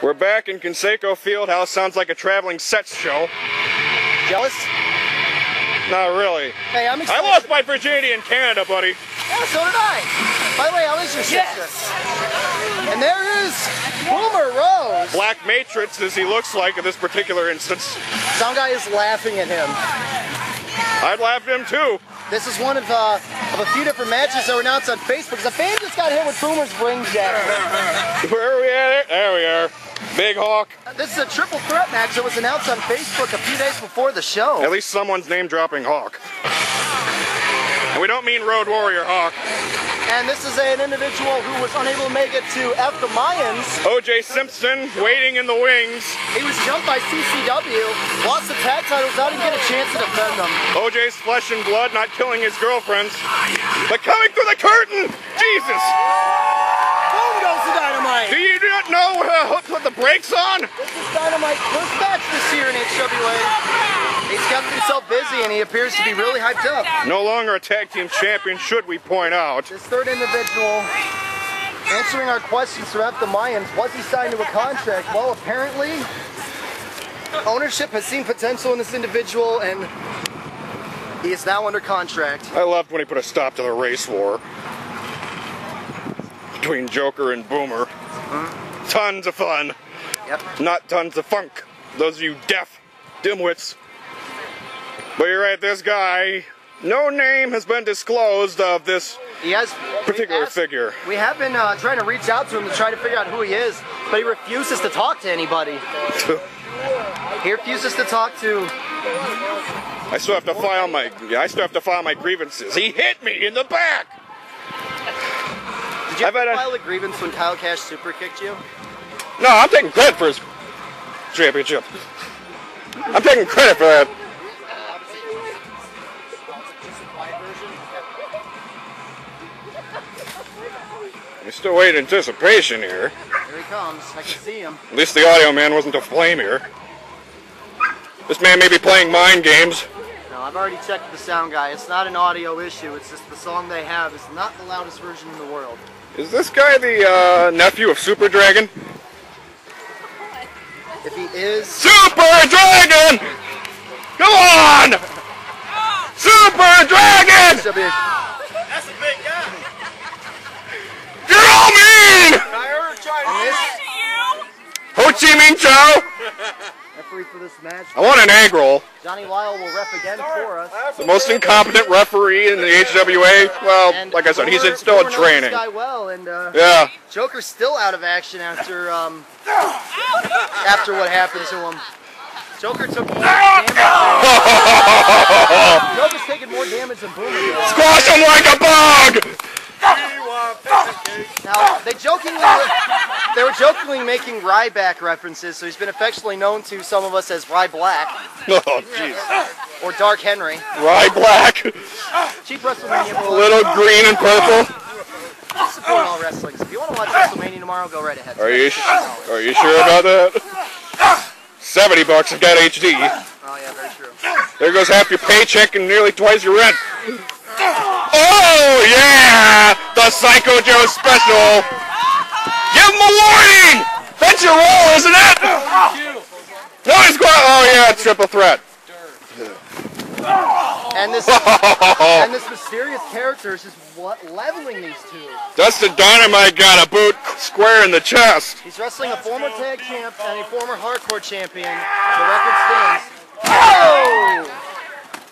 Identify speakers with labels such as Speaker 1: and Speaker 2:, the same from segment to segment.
Speaker 1: We're back in Conseco Fieldhouse. Sounds like a traveling sets show.
Speaker 2: Jealous?
Speaker 1: Not really.
Speaker 2: Hey, I'm excited.
Speaker 1: I lost my virginity in Canada, buddy.
Speaker 2: Yeah, so did I. By the way, how is your sister? And there is Boomer Rose.
Speaker 1: Black Matrix, as he looks like in this particular instance.
Speaker 2: Some guy is laughing at him.
Speaker 1: I'd laugh at him too.
Speaker 2: This is one of a few different matches that were announced on Facebook. A fan just got hit with Boomer's ring jacket.
Speaker 1: Where are we at? There we are. Big Hawk.
Speaker 2: This is a triple threat match that was announced on Facebook a few days before the show.
Speaker 1: At least someone's name dropping Hawk. And we don't mean Road Warrior Hawk.
Speaker 2: And this is an individual who was unable to make it to F the Mayans.
Speaker 1: O.J. Simpson waiting in the wings.
Speaker 2: He was jumped by CCW, lost the tag titles out and get a chance to defend them.
Speaker 1: O.J.'s flesh and blood not killing his girlfriends, but coming through the curtain! Jesus!
Speaker 2: Boom goes the Dynamite!
Speaker 1: Do you not know put the brakes on?
Speaker 2: This is Dynamite's first match this year in HWA. He's kept himself busy and he appears to be really hyped up.
Speaker 1: No longer a tag team champion, should we point out.
Speaker 2: This third individual answering our questions throughout the Mayans. Was he signed to a contract? Well, apparently ownership has seen potential in this individual and he is now under contract.
Speaker 1: I loved when he put a stop to the race war between Joker and Boomer. Tons of fun.
Speaker 2: Yep.
Speaker 1: Not tons of funk. Those of you deaf dimwits. But you're right, this guy, no name has been disclosed of this particular figure.
Speaker 2: We have been trying to reach out to him to try to figure out who he is, but he refuses to talk to anybody. He refuses to talk to...
Speaker 1: I still have to file my grievances. He hit me in the back.
Speaker 2: Did you ever file a grievance when Kyle Cash super kicked you?
Speaker 1: No, I'm taking credit for his championship. I'm taking credit for that. We're still waiting in anticipation here.
Speaker 2: Here he comes. I can see him.
Speaker 1: At least the audio man wasn't to flame here. This man may be playing mind games.
Speaker 2: No, I've already checked the sound guy. It's not an audio issue. It's just the song they have is not the loudest version in the world.
Speaker 1: Is this guy the nephew of Super Dragon?
Speaker 2: If he is...
Speaker 1: Super Dragon! Come on! Super Dragon!
Speaker 2: That's a big guy.
Speaker 1: You're all mean! Ho Chi Minh Cho!
Speaker 2: Referee for this match.
Speaker 1: I want an egg roll.
Speaker 2: Johnny Lyle will ref again for us.
Speaker 1: The most incompetent referee in the HWA. Well,
Speaker 2: and
Speaker 1: like I said, he's still in training.
Speaker 2: This guy well, and
Speaker 1: yeah.
Speaker 2: Joker's still out of action after what happened to him. Joker took more damage. Joker's taking more damage than Boomer.
Speaker 1: Squash him like a bug!
Speaker 2: Now, they were jokingly making Ryback references, so he's been affectionately known to some of us as Rye Black.
Speaker 1: Oh, jeez.
Speaker 2: Or Dark Henry.
Speaker 1: Rye Black.
Speaker 2: Cheap WrestleMania.
Speaker 1: A little green and purple.
Speaker 2: Support all wrestling. So if you want to watch WrestleMania tomorrow, go right ahead.
Speaker 1: Are you sure about that? $70 if got HD.
Speaker 2: Oh, yeah, very true.
Speaker 1: There goes half your paycheck and nearly twice your rent. Oh, yeah! The Psycho Joe special! Give him a warning! That's your roll, isn't it? No, he's going... Oh, yeah, triple threat.
Speaker 2: And this mysterious character is just leveling these two.
Speaker 1: Dustin Dynamite got a boot square in the chest.
Speaker 2: He's wrestling a former tag champ and a former hardcore champion. The record stands. Oh!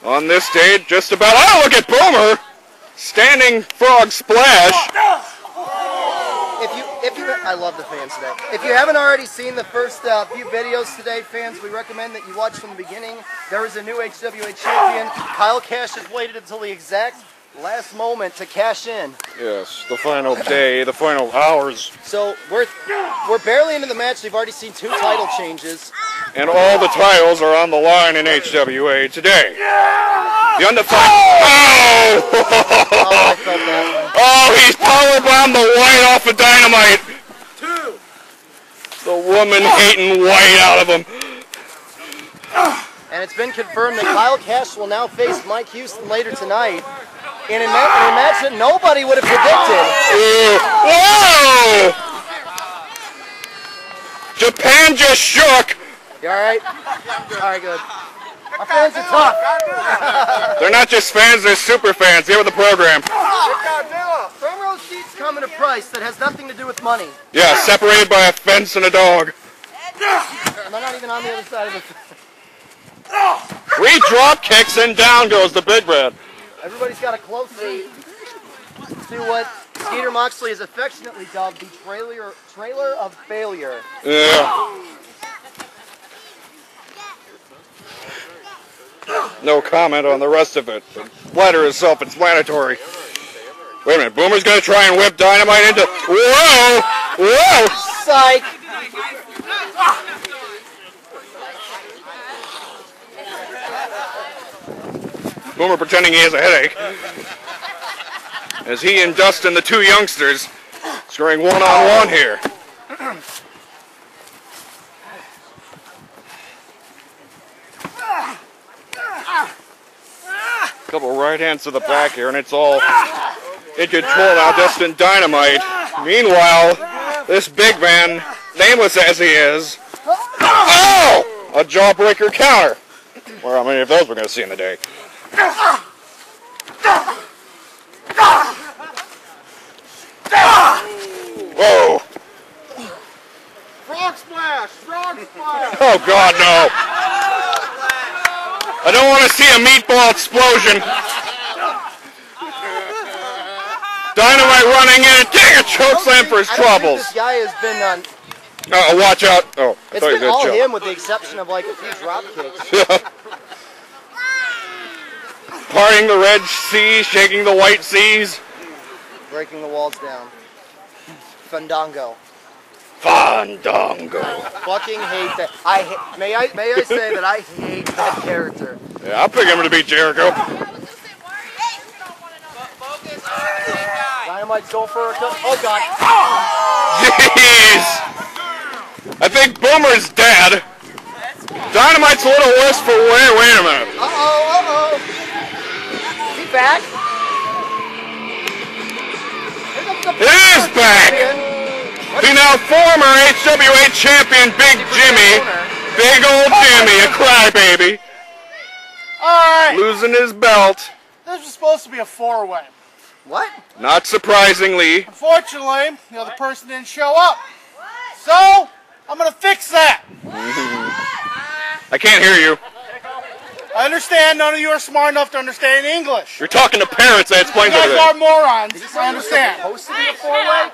Speaker 1: On this stage, just about... Oh, look at Boomer! Standing frog splash.
Speaker 2: I love the fans today. If you haven't already seen the first few videos today, fans, we recommend that you watch from the beginning. There is a new HWA champion. Kyle Cash has waited until the exact last moment to cash in.
Speaker 1: Yes, the final day, the final hours.
Speaker 2: So we're barely into the match. We've already seen 2 title changes.
Speaker 1: And all the titles are on the line in HWA today. The undefined... Oh!
Speaker 2: I felt that one.
Speaker 1: Oh, he's powerbombed the white off of Dynamite.
Speaker 2: 2.
Speaker 1: The woman-hating white out of him.
Speaker 2: And it's been confirmed that Kyle Cash will now face Mike Houston later tonight in a match that nobody would have predicted.
Speaker 1: Whoa! Japan just shook.
Speaker 2: You alright? Alright, good. Our fans are tough.
Speaker 1: They're not just fans, they're super fans. Here with the program.
Speaker 2: Front row seats come at a price that has nothing to do with money.
Speaker 1: Yeah, separated by a fence and a dog.
Speaker 2: Am I not even on the other side of the fence?
Speaker 1: 3 drop kicks and down goes the big red.
Speaker 2: Everybody's got a close seat to what Skeeter Moxley is affectionately dubbed the trailer of failure.
Speaker 1: Yeah. No comment on the rest of it. The letter is self-explanatory. Wait a minute, Boomer's gonna try and whip Dynamite into... Whoa! Whoa!
Speaker 2: Psych!
Speaker 1: Boomer pretending he has a headache. As he and Dustin, the 2 youngsters, scoring one-on-one here. Couple right hands to the back here, and it's all in control now. Dustin Dynamite. Meanwhile, this big man, nameless as he is, oh! A jawbreaker counter. Well, how many of those we're going to see in the day? Whoa!
Speaker 2: Frog splash! Frog splash!
Speaker 1: Oh God, no! I don't want to see a meatball explosion. Dynamite running in and taking a chokeslam for his troubles.
Speaker 2: This guy has been on.
Speaker 1: Oh, watch out! Oh, I
Speaker 2: it's
Speaker 1: thought you
Speaker 2: been
Speaker 1: were
Speaker 2: all
Speaker 1: going to
Speaker 2: him with the exception of like a few drop kicks.
Speaker 1: Parting the red seas, shaking the white seas.
Speaker 2: Breaking the walls down. Fandango.
Speaker 1: Fandango.
Speaker 2: Fucking hate that. May I say that I hate that character.
Speaker 1: Yeah, I'll pick him to beat Jericho.
Speaker 2: Dynamite's going for a cut. Oh God.
Speaker 1: Jeez. I think Boomer's dead. Dynamite's a little worse for wear. Wait a minute.
Speaker 2: Uh-oh. Is he back?
Speaker 1: It is back. The now former HWA champion, Big Jimmy. Big old Jimmy, a crybaby.
Speaker 3: Alright.
Speaker 1: Losing his belt.
Speaker 3: This was supposed to be a 4-way.
Speaker 2: What?
Speaker 1: Not surprisingly.
Speaker 3: Unfortunately, the other person didn't show up. So, I'm going to fix that.
Speaker 1: I can't hear you.
Speaker 3: I understand none of you are smart enough to understand English.
Speaker 1: You're talking to parents, that
Speaker 3: You
Speaker 1: explains
Speaker 3: guys
Speaker 1: everything.
Speaker 3: are morons. I understand.
Speaker 2: Supposed to be a 4-way?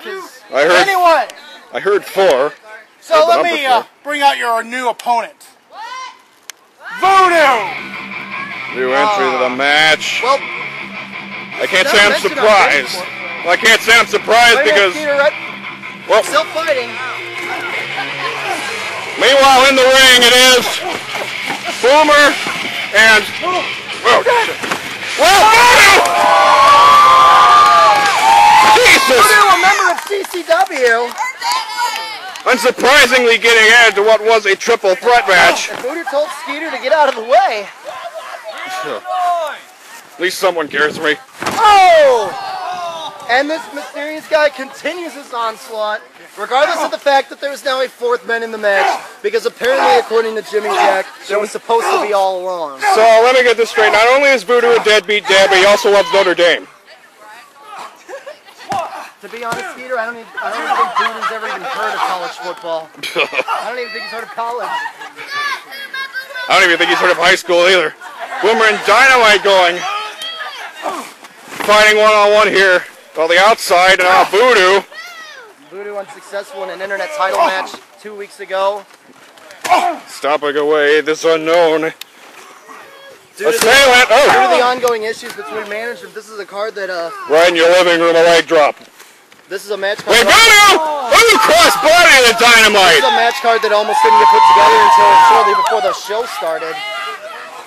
Speaker 3: Anyway,
Speaker 1: I heard 4.
Speaker 3: so let me bring out your new opponent. Voodoo!
Speaker 1: New entry to the match.
Speaker 2: Well,
Speaker 1: I can't say I'm surprised. Well, I can't say I'm surprised because... Well,
Speaker 2: still fighting.
Speaker 1: meanwhile, in the ring, it is Boomer and... Whoa, Voodoo! Jesus!
Speaker 2: Voodoo, a member of CCW.
Speaker 1: Unsurprisingly getting added to what was a triple threat match.
Speaker 2: And Voodoo told Skeeter to get out of the way.
Speaker 1: At least someone cares for me.
Speaker 2: Oh! And this mysterious guy continues his onslaught, regardless of the fact that there is now a 4th man in the match, because apparently, according to Jimmy Jack, there was supposed to be all along.
Speaker 1: So, let me get this straight. Not only is Voodoo a deadbeat dad, but he also loves Notre Dame.
Speaker 2: To be honest, Skeeter, I don't even think Voodoo's ever even heard of college football. I don't even think he's heard of college.
Speaker 1: I don't even think he's heard of high school either. Boomer and Dynamite going. Fighting one-on-one here. On the outside, and now Voodoo.
Speaker 2: Voodoo unsuccessful in an internet title match 2 weeks ago.
Speaker 1: Stomping away this unknown.
Speaker 2: Due to the ongoing issues between management, this is a card that,
Speaker 1: right in your living room, a leg drop.
Speaker 2: This is a match card.
Speaker 1: Wait, Voodoo! Voodoo cross-body to Dynamite!
Speaker 2: This is a match card that almost didn't get put together until shortly before the show started.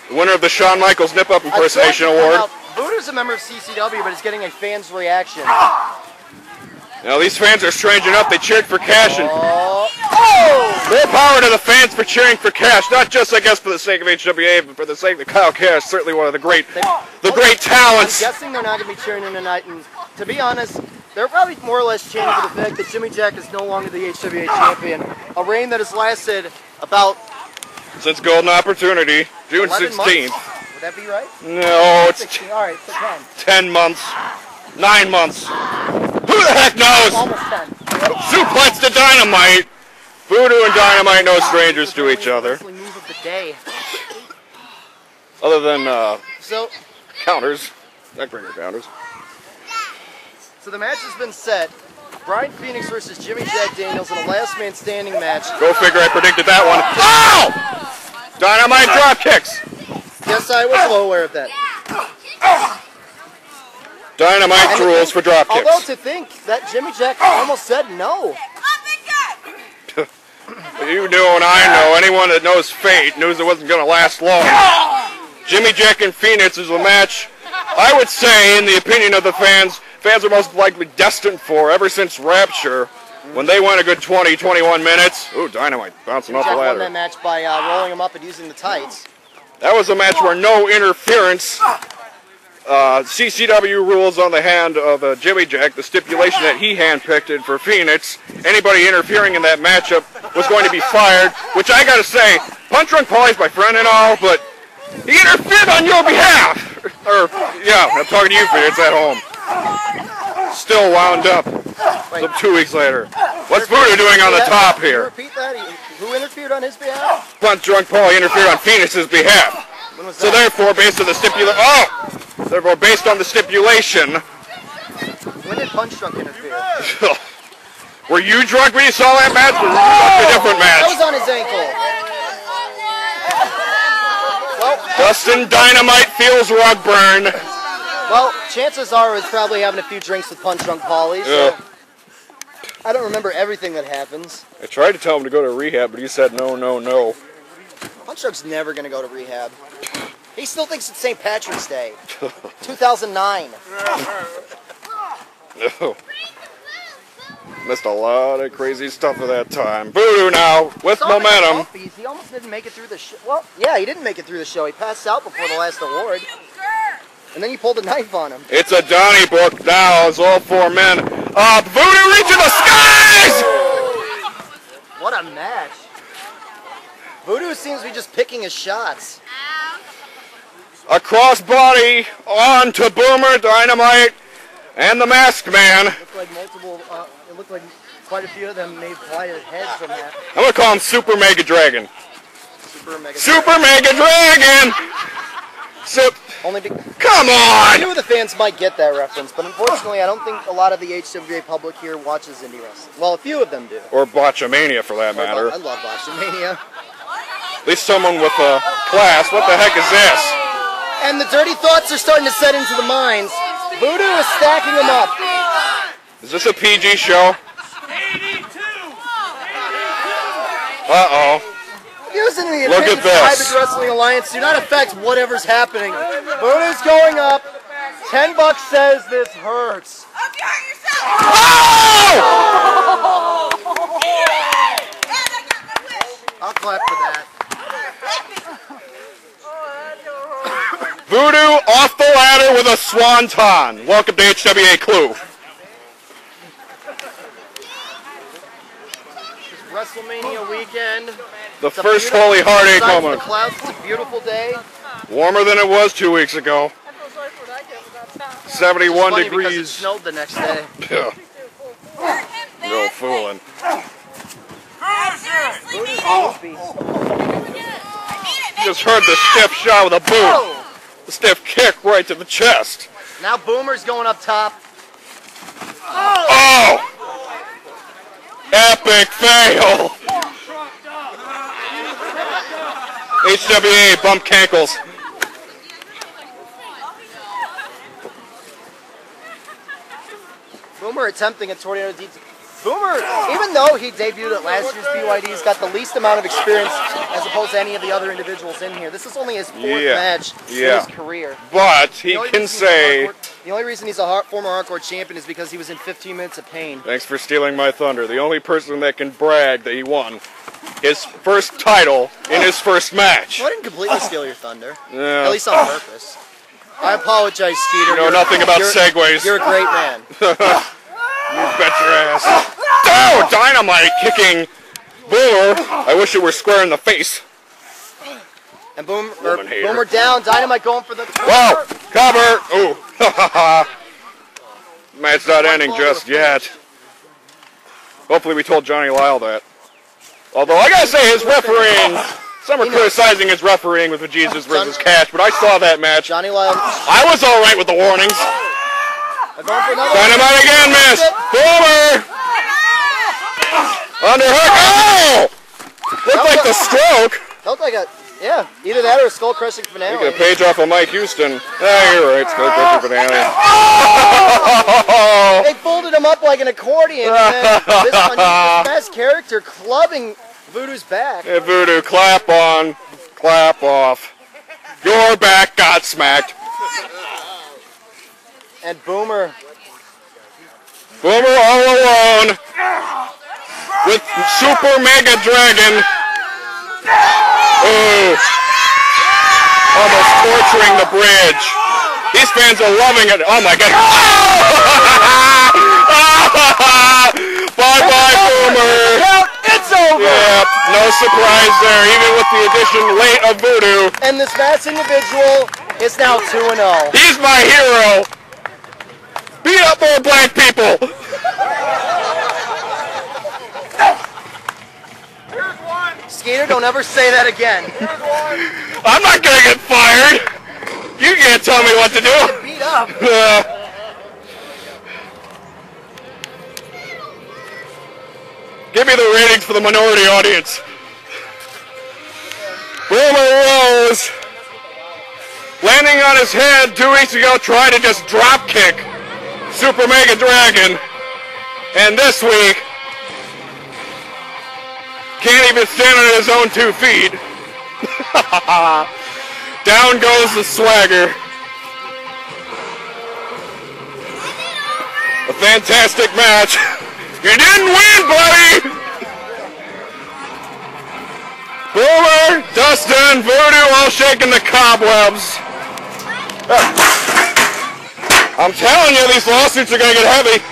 Speaker 1: The winner of the Shawn Michaels Nip-Up Impersonation Award.
Speaker 2: Voodoo's a member of CCW, but he's getting a fan's reaction.
Speaker 1: Now, these fans are strange enough, they cheered for cash. And
Speaker 2: Oh!
Speaker 1: more power to the fans for cheering for cash. Not just, I guess, for the sake of HWA, but for the sake of Kyle Cash, certainly one of the great talents.
Speaker 2: I'm guessing they're not going to be cheering him tonight. And to be honest, They're probably more or less changing for the fact that Jimmy Jack is no longer the HWA champion. A reign that has lasted about...
Speaker 1: Since Golden Opportunity, June 16th.
Speaker 2: Months? Would that be right?
Speaker 1: No, it's
Speaker 2: 16. All right, so
Speaker 1: 10 months. 9 months. Who the heck knows?
Speaker 2: Almost 10.
Speaker 1: Suplex to Dynamite. Voodoo and Dynamite, no strangers to each other.
Speaker 2: Wrestling move of the day.
Speaker 1: Other than
Speaker 2: So
Speaker 1: counters. Neckbreaker counters.
Speaker 2: So the match has been set. Brian Phoenix versus Jimmy Jack Daniels in a last man standing match.
Speaker 1: Go figure, I predicted that one. Ow! Dynamite drop kicks.
Speaker 2: Yes, I was well aware of that.
Speaker 1: Dynamite rules for drop kicks.
Speaker 2: Although to think that Jimmy Jack almost said no.
Speaker 1: You know and I know, anyone that knows fate knows it wasn't going to last long. Jimmy Jack and Phoenix is a match, I would say, in the opinion of the fans are most likely destined for ever since Rapture, when they went a good 20, 21 minutes. Ooh, Dynamite bouncing off the
Speaker 2: Jack
Speaker 1: ladder.
Speaker 2: won that match by rolling him up and using the tights.
Speaker 1: That was a match where no interference. CCW rules on the hand of Jimmy Jack, the stipulation that he handpicked for Phoenix. Anybody interfering in that matchup was going to be fired, which I gotta say, Punch Drunk Paulie's my friend and all, but he interfered on your behalf! Or, yeah, I'm talking to you, Phoenix, at home. Still wound up. So 2 weeks later. What's Voodoo doing on the top here?
Speaker 2: Can you repeat that? Who interfered on his behalf?
Speaker 1: Punch Drunk Paulie interfered on Phoenix's behalf.
Speaker 2: When was
Speaker 1: So
Speaker 2: that?
Speaker 1: therefore, based on the stipulation,
Speaker 2: When did Punch Drunk interfere?
Speaker 1: were you drunk when you saw that match? Or were you drunk a different
Speaker 2: That
Speaker 1: match?
Speaker 2: was on his ankle. Well,
Speaker 1: Dustin Dynamite feels rug burn.
Speaker 2: well, chances are he's probably having a few drinks with Punch Drunk Paulie, so
Speaker 1: Yeah.
Speaker 2: I don't remember everything that happens.
Speaker 1: I tried to tell him to go to rehab, but he said no, no, no.
Speaker 2: Punch Drunk's never going to go to rehab. He still thinks it's St. Patrick's Day. 2009.
Speaker 1: No. Missed a lot of crazy stuff at that time. Voodoo now, with
Speaker 2: Saw him in the
Speaker 1: momentum.
Speaker 2: office. He almost didn't make it through the show. Well, yeah, he didn't make it through the show. He passed out before the last award. And then you pulled a knife on him.
Speaker 1: It's a Donnybrook now as all 4 men. Voodoo reaching the skies!
Speaker 2: What a match. Voodoo seems to be just picking his shots.
Speaker 1: A crossbody on to Boomer, Dynamite, and the Masked Man.
Speaker 2: It looked like quite a few of them made quite a head from that.
Speaker 1: I'm going to call him Super Mega Dragon.
Speaker 2: Super
Speaker 1: Mega Dragon!
Speaker 2: Only
Speaker 1: Come
Speaker 2: I
Speaker 1: on!
Speaker 2: knew the fans might get that reference, but unfortunately I don't think a lot of the HWA public here watches indie wrestling. Well, a few of them do.
Speaker 1: Or Botchamania for that matter.
Speaker 2: I love Botchamania.
Speaker 1: At least someone with a class. What the heck is this?
Speaker 2: And the dirty thoughts are starting to set into the minds. Voodoo is stacking them up.
Speaker 1: Is this a PG show? Uh-oh.
Speaker 2: Using the
Speaker 1: Look at
Speaker 2: opinions of the
Speaker 1: this.
Speaker 2: Hybrid Wrestling Alliance do not affect whatever's happening. Voodoo's going up. $10 says this hurts.
Speaker 1: Oh!
Speaker 2: I'll clap for that.
Speaker 1: Voodoo off the ladder with a swanton. Welcome to HWA Clue.
Speaker 2: It's WrestleMania weekend.
Speaker 1: The
Speaker 2: It's a
Speaker 1: first
Speaker 2: beautiful-
Speaker 1: Holy Heartache
Speaker 2: besides
Speaker 1: moment.
Speaker 2: The clouds, it's a beautiful day.
Speaker 1: Warmer than it was 2 weeks ago. 71
Speaker 2: Funny because it
Speaker 1: degrees.
Speaker 2: snowed the next day.
Speaker 1: Yeah. No fooling.
Speaker 2: Voodoo's goofy.
Speaker 1: Just heard the stiff shot with a boot.
Speaker 2: Oh!
Speaker 1: The stiff kick right to the chest.
Speaker 2: Now Boomer's going up top.
Speaker 1: Oh! Epic fail. HWA bump cankles.
Speaker 2: Boomer attempting a tornado DT. Boomer, even though he debuted at last year's BYD, he's got the least amount of experience as opposed to any of the other individuals in here. This is only his 4th match in his career.
Speaker 1: But he can say,
Speaker 2: The only reason he's a former hardcore champion is because he was in 15 minutes of pain.
Speaker 1: thanks for stealing my thunder. The only person that can brag that he won his first title in his first match.
Speaker 2: I didn't completely steal your thunder.
Speaker 1: Yeah.
Speaker 2: At least on purpose. I apologize, Skeeter.
Speaker 1: You know nothing about segues.
Speaker 2: You're a great man.
Speaker 1: You bet your ass. Oh, Dynamite kicking Boomer. I wish it were square in the face.
Speaker 2: And Boomer down. Dynamite going for the cover.
Speaker 1: Whoa! Cover! Ooh. Match not ending just yet. Hopefully we told Johnny Lyle that. Although I gotta say his refereeing, some are criticizing his refereeing with the Jesus versus Cash, but I saw that match.
Speaker 2: Johnny Lyle.
Speaker 1: I was alright with the warnings. Dynamite again, miss! Boomer! Underhook! Oh! Looked like the stroke.
Speaker 2: Looked like a, yeah, either that or a skull-crushing finale.
Speaker 1: Taking a page off of Mike Houston. Yeah, you're right, skull-crushing finale.
Speaker 2: They folded him up like an accordion, and then this best character clubbing Voodoo's back.
Speaker 1: Yeah, Voodoo, clap on, clap off. Your back got smacked.
Speaker 2: And Boomer
Speaker 1: all alone with Super Mega Dragon. Ooh. Almost torturing the bridge. These fans are loving it. Oh my god. Bye-bye, Boomer.
Speaker 2: It's over.
Speaker 1: Yep, no surprise there, even with the addition late of Voodoo.
Speaker 2: And this masked individual is now 2-0.
Speaker 1: He's my hero. Beat up more black people.
Speaker 2: Skater, don't ever say that again.
Speaker 1: I'm not gonna get fired. You can't tell me what to do.
Speaker 2: Beat up.
Speaker 1: Give me the ratings for the minority audience. Boomer Rose, landing on his head 2 weeks ago, tried to just drop kick Super Mega Dragon, and this week can't even stand on his own 2 feet. Down goes the swagger. A fantastic match. You didn't win, buddy! Boomer, Dustin, Voodoo, all shaking the cobwebs. I'm telling you, these lawsuits are going to get heavy.